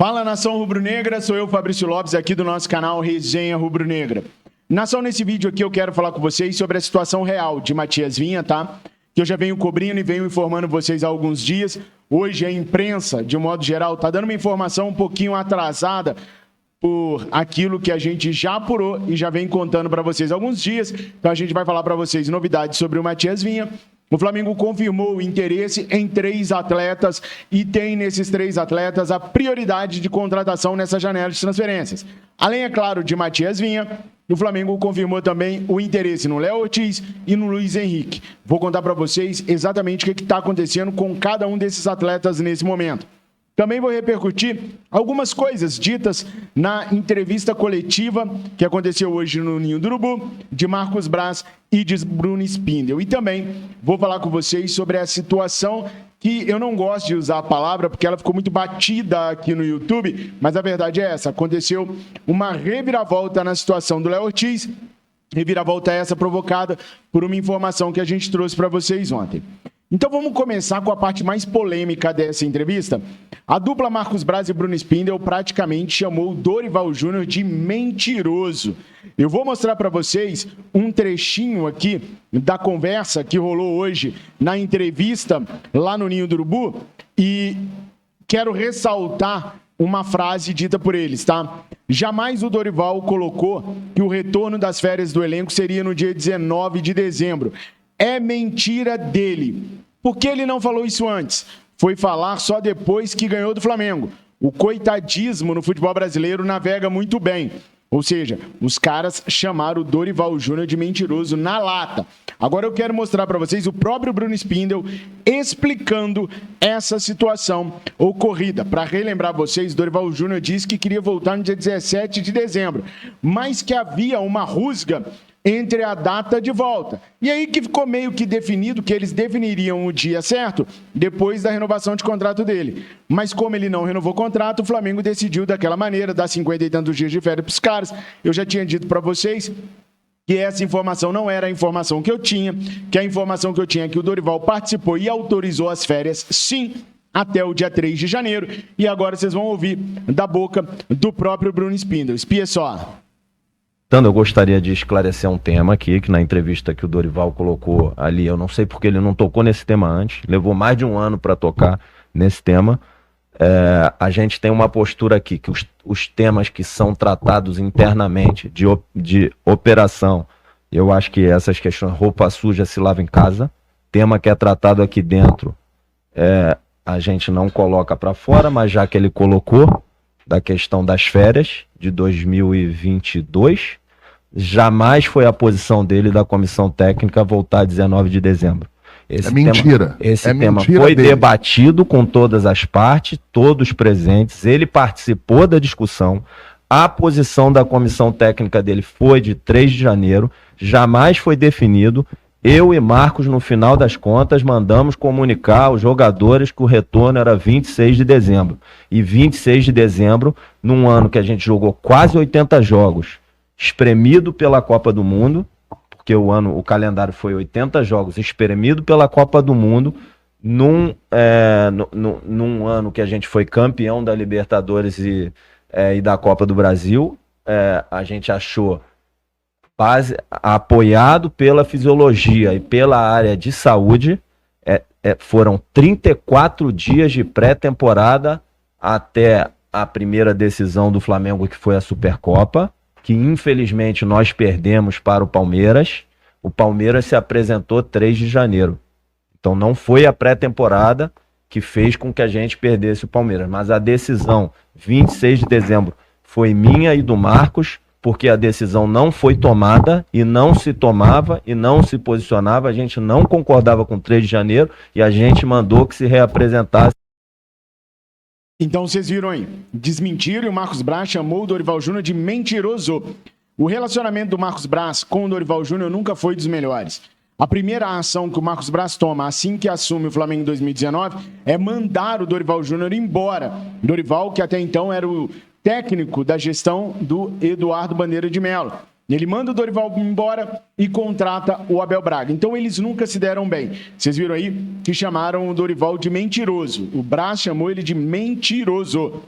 Fala, nação rubro-negra, sou eu, Fabrício Lopes, aqui do nosso canal Resenha Rubro-Negra. Nação, nesse vídeo aqui eu quero falar com vocês sobre a situação real de Matias Vinha, tá? Que eu já venho cobrindo e venho informando vocês há alguns dias. Hoje a imprensa, de modo geral, tá dando uma informação um pouquinho atrasada por aquilo que a gente já apurou e já vem contando para vocês há alguns dias. Então a gente vai falar para vocês novidades sobre o Matias Vinha. O Flamengo confirmou o interesse em 3 atletas e tem nesses 3 atletas a prioridade de contratação nessa janela de transferências. Além, é claro, de Matias Vinha, o Flamengo confirmou também o interesse no Léo Ortiz e no Luiz Henrique. Vou contar para vocês exatamente o que está acontecendo com cada um desses atletas nesse momento. Também vou repercutir algumas coisas ditas na entrevista coletiva que aconteceu hoje no Ninho do Urubu, de Marcos Braz e de Bruno Spindel. E também vou falar com vocês sobre a situação que eu não gosto de usar a palavra porque ela ficou muito batida aqui no YouTube, mas a verdade é essa, aconteceu uma reviravolta na situação do Léo Ortiz, reviravolta essa provocada por uma informação que a gente trouxe para vocês ontem. Então vamos começar com a parte mais polêmica dessa entrevista. A dupla Marcos Braz e Bruno Spindel praticamente chamou o Dorival Júnior de mentiroso. Eu vou mostrar para vocês um trechinho aqui da conversa que rolou hoje na entrevista lá no Ninho do Urubu e quero ressaltar uma frase dita por eles, tá? Jamais o Dorival colocou que o retorno das férias do elenco seria no dia 19 de dezembro. É mentira dele. Por que ele não falou isso antes? Foi falar só depois que ganhou do Flamengo. O coitadismo no futebol brasileiro navega muito bem. Ou seja, os caras chamaram o Dorival Júnior de mentiroso na lata. Agora eu quero mostrar para vocês o próprio Bruno Spindel explicando essa situação ocorrida. Para relembrar vocês, Dorival Júnior disse que queria voltar no dia 17 de dezembro, mas que havia uma rusga entre a data de volta. E aí que ficou meio que definido que eles definiriam o dia certo depois da renovação de contrato dele. Mas como ele não renovou o contrato, o Flamengo decidiu daquela maneira, dar 50 e tantos dias de férias para os caras. Eu já tinha dito para vocês que essa informação não era a informação que eu tinha, que a informação que eu tinha é que o Dorival participou e autorizou as férias, sim, até o dia 3 de janeiro. E agora vocês vão ouvir da boca do próprio Bruno Spindel. Espia só. Eu gostaria de esclarecer um tema aqui, que na entrevista que o Dorival colocou ali, eu não sei porque ele não tocou nesse tema antes, levou mais de um ano para tocar nesse tema. A gente tem uma postura aqui, que os temas que são tratados internamente de operação, eu acho que essas questões, roupa suja se lava em casa, tema que é tratado aqui dentro, a gente não coloca para fora, mas já que ele colocou, da questão das férias de 2022, jamais foi a posição dele da comissão técnica voltar 19 de dezembro. Mentira. Esse tema foi debatido com todas as partes, todos presentes, ele participou da discussão, a posição da comissão técnica dele foi de 3 de janeiro, jamais foi definido. Eu e Marcos, no final das contas, mandamos comunicar aos jogadores que o retorno era 26 de dezembro. E 26 de dezembro, num ano que a gente jogou quase 80 jogos, espremido pela Copa do Mundo, porque o calendário foi 80 jogos, espremido pela Copa do Mundo, num ano que a gente foi campeão da Libertadores e da Copa do Brasil, a gente achou apoiado pela fisiologia e pela área de saúde, foram 34 dias de pré-temporada até a primeira decisão do Flamengo, que foi a Supercopa, que infelizmente nós perdemos para o Palmeiras. O Palmeiras se apresentou 3 de janeiro. Então não foi a pré-temporada que fez com que a gente perdesse o Palmeiras, mas a decisão 26 de dezembro foi minha e do Marcos, porque a decisão não foi tomada e não se tomava e não se posicionava, a gente não concordava com 3 de janeiro e a gente mandou que se reapresentasse. Então vocês viram aí, desmentiram e o Marcos Braz chamou o Dorival Júnior de mentiroso. O relacionamento do Marcos Braz com o Dorival Júnior nunca foi dos melhores. A primeira ação que o Marcos Braz toma assim que assume o Flamengo em 2019 é mandar o Dorival Júnior embora. Dorival, que até então era o técnico da gestão do Eduardo Bandeira de Mello. Ele manda o Dorival embora e contrata o Abel Braga. Então eles nunca se deram bem. Vocês viram aí que chamaram o Dorival de mentiroso. O Braz chamou ele de mentiroso.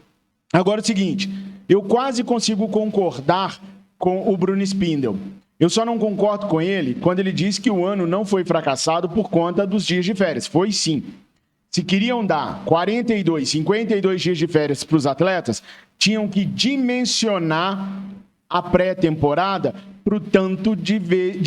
Agora é o seguinte, eu quase consigo concordar com o Bruno Spindel. Eu só não concordo com ele quando ele diz que o ano não foi fracassado por conta dos dias de férias. Foi sim. Se queriam dar 42, 52 dias de férias para os atletas, tinham que dimensionar a pré-temporada para o tanto de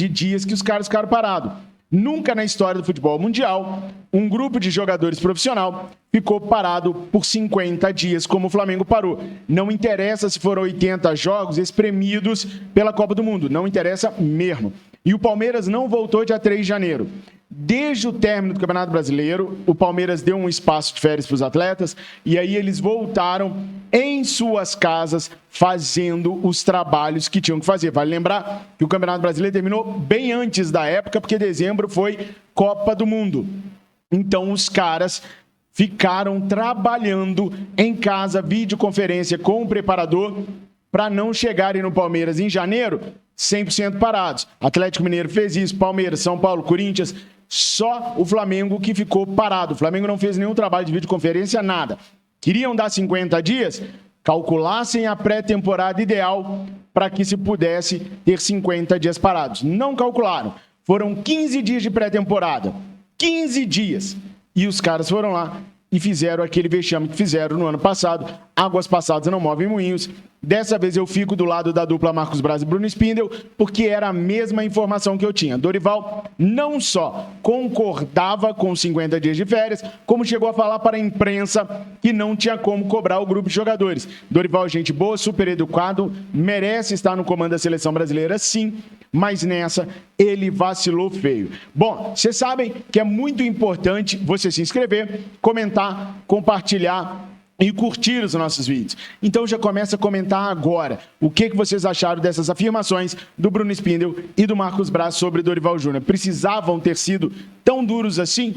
dias que os caras ficaram parados. Nunca na história do futebol mundial, um grupo de jogadores profissional ficou parado por 50 dias, como o Flamengo parou. Não interessa se foram 80 jogos espremidos pela Copa do Mundo, não interessa mesmo. E o Palmeiras não voltou dia 3 de janeiro. Desde o término do Campeonato Brasileiro, o Palmeiras deu um espaço de férias para os atletas e aí eles voltaram em suas casas fazendo os trabalhos que tinham que fazer. Vale lembrar que o Campeonato Brasileiro terminou bem antes da época, porque dezembro foi Copa do Mundo. Então os caras ficaram trabalhando em casa, videoconferência com o preparador, para não chegarem no Palmeiras em janeiro 100% parados. Atlético Mineiro fez isso, Palmeiras, São Paulo, Corinthians, só o Flamengo que ficou parado. O Flamengo não fez nenhum trabalho de videoconferência, nada. Queriam dar 50 dias? Calculassem a pré-temporada ideal para que se pudesse ter 50 dias parados. Não calcularam. Foram 15 dias de pré-temporada. 15 dias. E os caras foram lá e fizeram aquele vexame que fizeram no ano passado. Águas passadas não movem moinhos. Dessa vez eu fico do lado da dupla Marcos Braz e Bruno Spindel, porque era a mesma informação que eu tinha. Dorival não só concordava com 50 dias de férias, como chegou a falar para a imprensa que não tinha como cobrar o grupo de jogadores. Dorival é gente boa, super educado, merece estar no comando da seleção brasileira, sim, mas nessa ele vacilou feio. Bom, vocês sabem que é muito importante você se inscrever, comentar, compartilhar e curtir os nossos vídeos. Então já começa a comentar agora o que vocês acharam dessas afirmações do Bruno Spindel e do Marcos Braz sobre Dorival Júnior. Precisavam ter sido tão duros assim?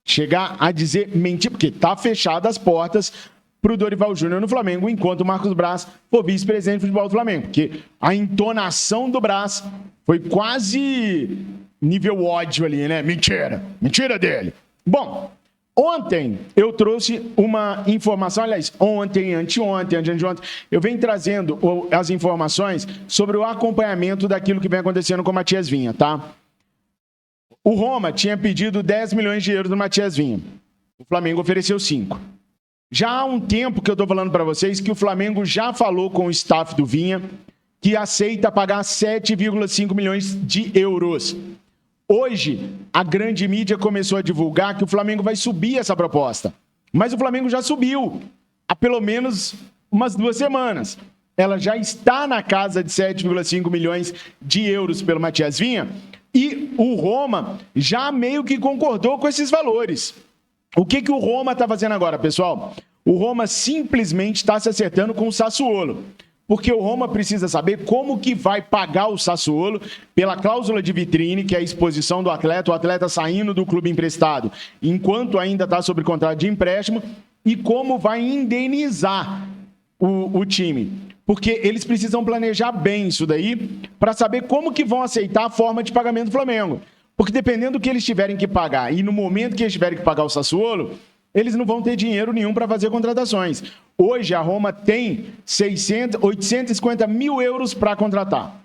Chegar a dizer mentir, porque tá fechadas as portas para o Dorival Júnior no Flamengo, enquanto o Marcos Braz for vice-presidente do futebol do Flamengo, porque a entonação do Braz foi quase nível ódio ali, né? Mentira dele. Bom, ontem eu trouxe uma informação, aliás, anteontem, eu venho trazendo as informações sobre o acompanhamento daquilo que vem acontecendo com o Matias Vinha, tá? O Roma tinha pedido 10 milhões de euros no Matias Vinha. O Flamengo ofereceu 5. Já há um tempo que eu estou falando para vocês que o Flamengo já falou com o staff do Vinha que aceita pagar 7,5 milhões de euros. Hoje, a grande mídia começou a divulgar que o Flamengo vai subir essa proposta. Mas o Flamengo já subiu há pelo menos umas 2 semanas. Ela já está na casa de 7,5 milhões de euros pelo Matias Vinha e o Roma já meio que concordou com esses valores. O que o Roma está fazendo agora, pessoal? O Roma simplesmente está se acertando com o Sassuolo. Porque o Roma precisa saber como que vai pagar o Sassuolo pela cláusula de vitrine, que é a exposição do atleta, o atleta saindo do clube emprestado, enquanto ainda está sob contrato de empréstimo, e como vai indenizar o time. Porque eles precisam planejar bem isso daí para saber como que vão aceitar a forma de pagamento do Flamengo. Porque dependendo do que eles tiverem que pagar e no momento que eles tiverem que pagar o Sassuolo, eles não vão ter dinheiro nenhum para fazer contratações. Hoje, a Roma tem 850 mil euros para contratar.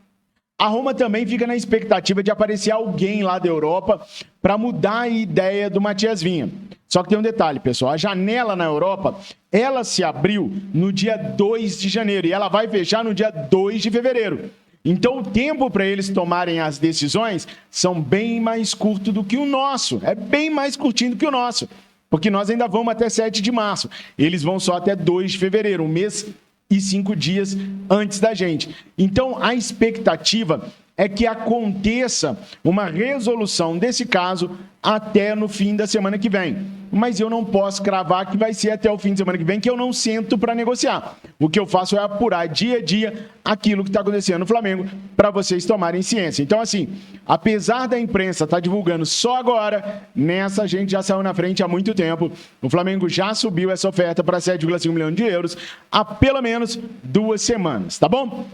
A Roma também fica na expectativa de aparecer alguém lá da Europa para mudar a ideia do Matias Vinha. Só que tem um detalhe, pessoal. A janela na Europa, ela se abriu no dia 2 de janeiro e ela vai fechar no dia 2 de fevereiro. Então, o tempo para eles tomarem as decisões são bem mais curto do que o nosso. É bem mais curtinho do que o nosso. Porque nós ainda vamos até 7 de março. Eles vão só até 2 de fevereiro, um mês e 5 dias antes da gente. Então, a expectativa é que aconteça uma resolução desse caso até no fim da semana que vem. Mas eu não posso cravar que vai ser até o fim de semana que vem, que eu não sento para negociar. O que eu faço é apurar dia a dia aquilo que está acontecendo no Flamengo para vocês tomarem ciência. Então, assim, apesar da imprensa estar divulgando só agora, nessa a gente já saiu na frente há muito tempo. O Flamengo já subiu essa oferta para 7,5 milhões de euros há pelo menos 2 semanas, tá bom?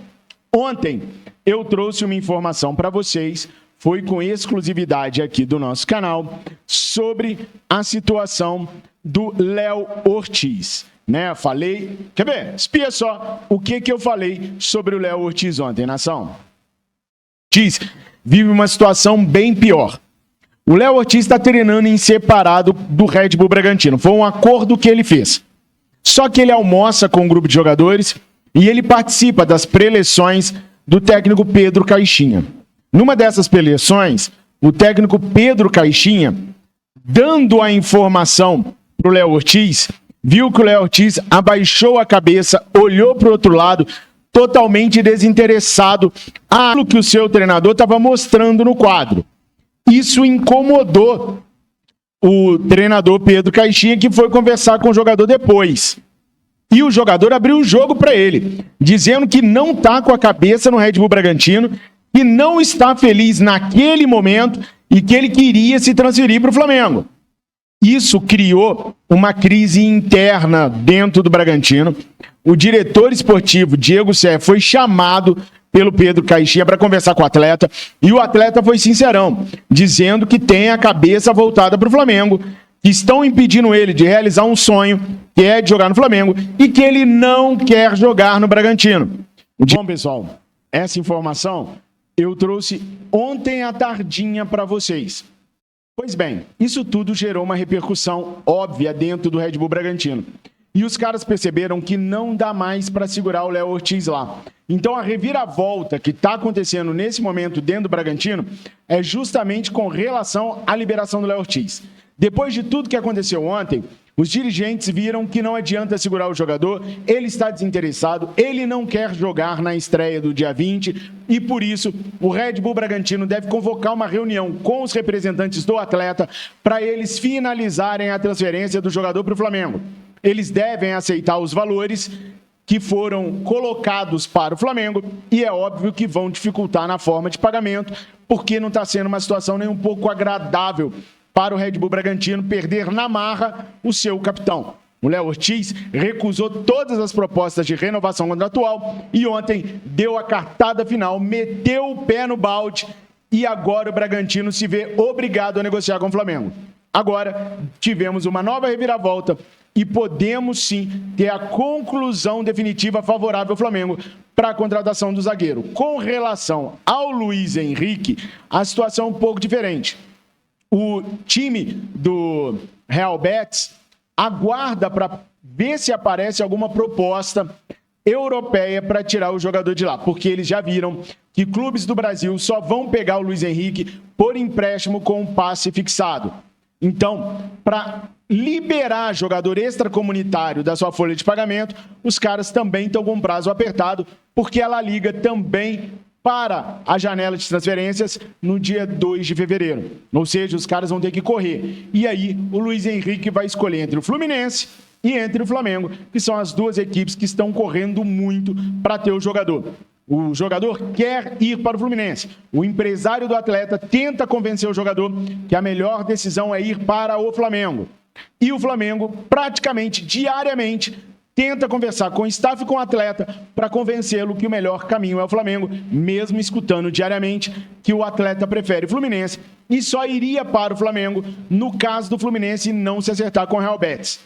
Ontem eu trouxe uma informação para vocês, foi com exclusividade aqui do nosso canal, sobre a situação do Léo Ortiz. né? Falei... Quer ver? Espia só o que eu falei sobre o Léo Ortiz ontem, nação. Ortiz vive uma situação bem pior. O Léo Ortiz está treinando em separado do Red Bull Bragantino. Foi um acordo que ele fez. Só que ele almoça com um grupo de jogadores e ele participa das preleções do técnico Pedro Caixinha. Numa dessas preleções, o técnico Pedro Caixinha, dando a informação para o Léo Ortiz, viu que o Léo Ortiz abaixou a cabeça, olhou para o outro lado, totalmente desinteressado àquilo que o seu treinador estava mostrando no quadro. Isso incomodou o treinador Pedro Caixinha, que foi conversar com o jogador depois. E o jogador abriu o jogo para ele, dizendo que não está com a cabeça no Red Bull Bragantino, que não está feliz naquele momento e que ele queria se transferir para o Flamengo. Isso criou uma crise interna dentro do Bragantino. O diretor esportivo, Diego Sé, foi chamado pelo Pedro Caixinha para conversar com o atleta, e o atleta foi sincerão, dizendo que tem a cabeça voltada para o Flamengo, que estão impedindo ele de realizar um sonho, que é de jogar no Flamengo, e que ele não quer jogar no Bragantino. Bom, pessoal, essa informação eu trouxe ontem à tardinha para vocês. Pois bem, isso tudo gerou uma repercussão óbvia dentro do Red Bull Bragantino. E os caras perceberam que não dá mais para segurar o Léo Ortiz lá. Então a reviravolta que está acontecendo nesse momento dentro do Bragantino é justamente com relação à liberação do Léo Ortiz. Depois de tudo que aconteceu ontem, os dirigentes viram que não adianta segurar o jogador, ele está desinteressado, ele não quer jogar na estreia do dia 20 e por isso o Red Bull Bragantino deve convocar uma reunião com os representantes do atleta para eles finalizarem a transferência do jogador para o Flamengo. Eles devem aceitar os valores que foram colocados para o Flamengo e é óbvio que vão dificultar na forma de pagamento, porque não está sendo uma situação nem um pouco agradável para o Red Bull Bragantino perder na marra o seu capitão. O Léo Ortiz recusou todas as propostas de renovação contratual e ontem deu a cartada final, meteu o pé no balde e agora o Bragantino se vê obrigado a negociar com o Flamengo. Agora tivemos uma nova reviravolta e podemos sim ter a conclusão definitiva favorável ao Flamengo para a contratação do zagueiro. Com relação ao Luiz Henrique, a situação é um pouco diferente. O time do Real Betis aguarda para ver se aparece alguma proposta europeia para tirar o jogador de lá, porque eles já viram que clubes do Brasil só vão pegar o Luiz Henrique por empréstimo com um passe fixado. Então, para liberar jogador extracomunitário da sua folha de pagamento, os caras também estão com um prazo apertado, porque a La Liga também para a janela de transferências no dia 2 de fevereiro. Ou seja, os caras vão ter que correr. E aí, o Luiz Henrique vai escolher entre o Fluminense e entre o Flamengo, que são as duas equipes que estão correndo muito para ter o jogador. O jogador quer ir para o Fluminense. O empresário do atleta tenta convencer o jogador que a melhor decisão é ir para o Flamengo. E o Flamengo, praticamente diariamente, tenta conversar com o staff e com o atleta para convencê-lo que o melhor caminho é o Flamengo, mesmo escutando diariamente que o atleta prefere o Fluminense e só iria para o Flamengo no caso do Fluminense não se acertar com o Real Betis.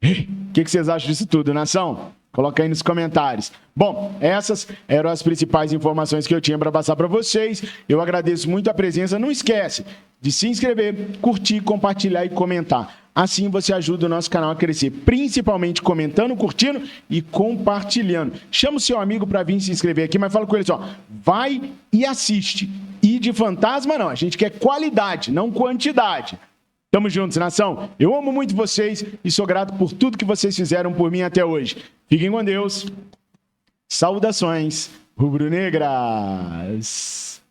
O que vocês acham disso tudo, nação? Coloca aí nos comentários. Bom, essas eram as principais informações que eu tinha para passar para vocês. Eu agradeço muito a presença. Não esquece de se inscrever, curtir, compartilhar e comentar. Assim você ajuda o nosso canal a crescer, principalmente comentando, curtindo e compartilhando. Chama o seu amigo para vir se inscrever aqui, mas fala com ele assim, ó, vai e assiste. E de fantasma não, a gente quer qualidade, não quantidade. Tamo juntos, nação. Eu amo muito vocês e sou grato por tudo que vocês fizeram por mim até hoje. Fiquem com Deus. Saudações rubro-negras.